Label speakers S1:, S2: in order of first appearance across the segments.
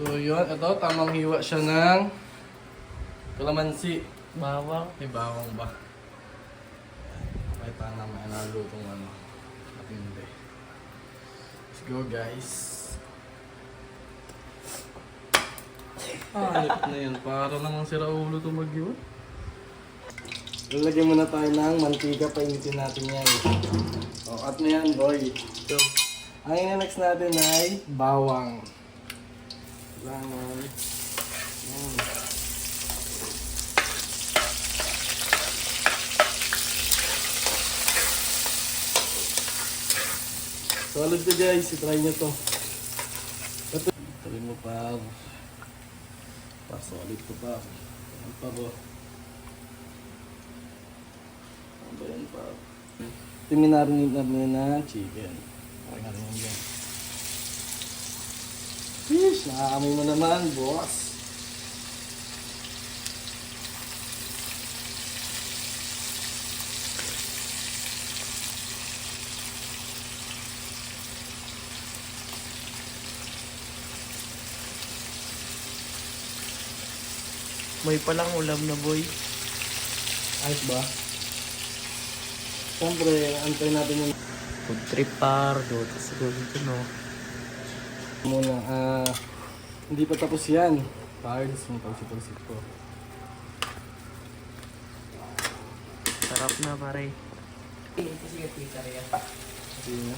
S1: So yun, ito tamang hiwa siya ng kalamansi.
S2: Bawang.
S1: May bawang ba? Kahit na may nalutong ano. Matindi. Let's go guys. Lit na yan. Para namang sira ulo ito mag-iwan. Lalagyan muna tayo ng mantika. Painitin natin yan. O, at na yan boy. So, ang next natin ay bawang. Bawang. Solid to guys, i-try nyo to. Ito, tuloy mo pa. Solid to pa. Ano pa ba? Ano ba yan pa? Ito minarinate natin na chicken. Okay natin yan dyan. Fish! Nakaamoy mo naman, boss.
S2: May palang ulam na boy.
S1: Ayos ba? Siyempre, antay natin yung
S2: Food trip par, doon siguro dito no.
S1: muna. Hindi pa tapos yan. Cards, yung pagsipagsip ko.
S2: Sarap na pare. Sige, pizza rin.
S1: Sige na.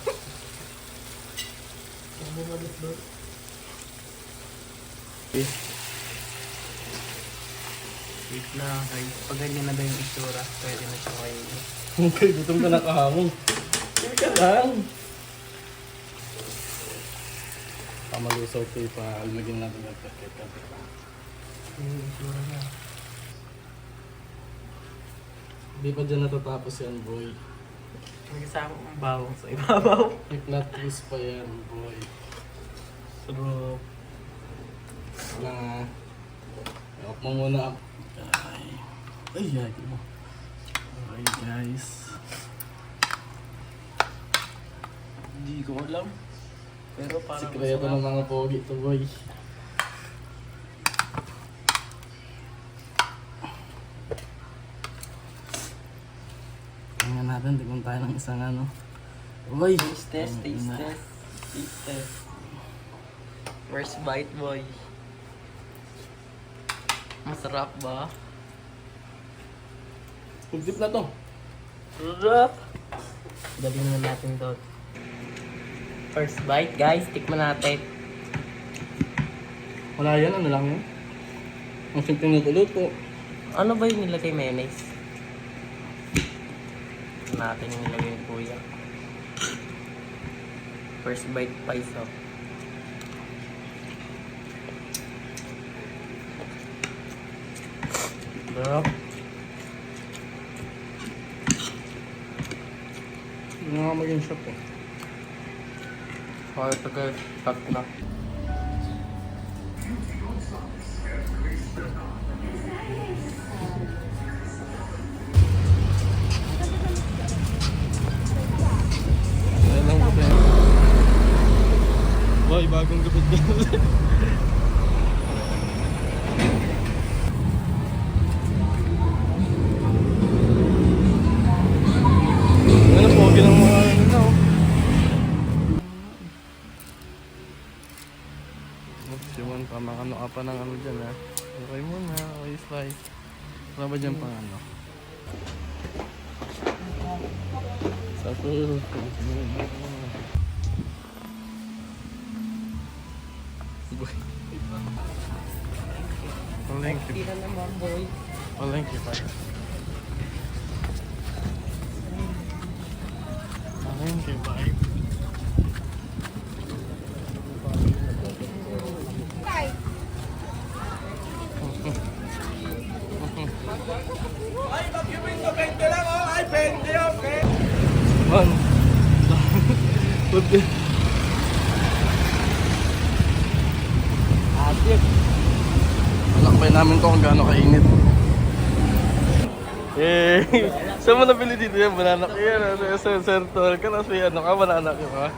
S1: Okay.
S2: Wait lang guys. Pag ganyan na ba yung itsura, pwede na siya kayo.
S1: Okay, gutom ka na kahamon. Sige ka lang. Pamalusaw ko pa. Almagin natin ang kakita.
S2: Yung itsura na.
S1: Hindi pa dyan natatapos yan, boy.
S2: May kasama kong bawang sa ibabaw.
S1: May plot twist pa yan, boy. Sarap. Wala nga. Iok mo muna. Ay, yagi mo. Alright, guys.
S2: Hindi ko alam. Pero parang
S1: Sikreto ng mga pogi to, boy. Tingnan natin, tingnan tayo ng isang ano. Uy!
S2: Taste test, taste test. Taste test. First bite boy. Masarap ba?
S1: Pag-dip na to.
S2: Sarap! Dali na natin to. First bite guys, tikman natin.
S1: Wala yan, ano lang yan? Ang simpleng luto-luto.
S2: Ano ba yung nilagay mayonnaise? Natin yung nilagay yung kuya. First bite pa isa.
S1: Sarap. Hindi nga maging shop eh.
S2: Okay, tagal. Cut na.
S1: Ayan lang po tayo. Boy, bagong gupit ka. Ano po, ginang mga ano na oh. Oops, yun pa, makano ka pa ng ano dyan ha. Okay muna, okay slice. Wala ba dyan pang ano? Sapo. Palengke.
S2: Tira naman boy.
S1: Palengke pa. Palengke pa.
S3: Ay, mag-giving ko 20 lang oh! Ay, 20 okay!
S1: Man. Puti.
S2: Atik.
S1: Alakbay namin to kung gaano kainit. Eh, saan mo nabili dito yan? Banana ka yan. Sir Tol ka na. Ano ka? Banana ka ba?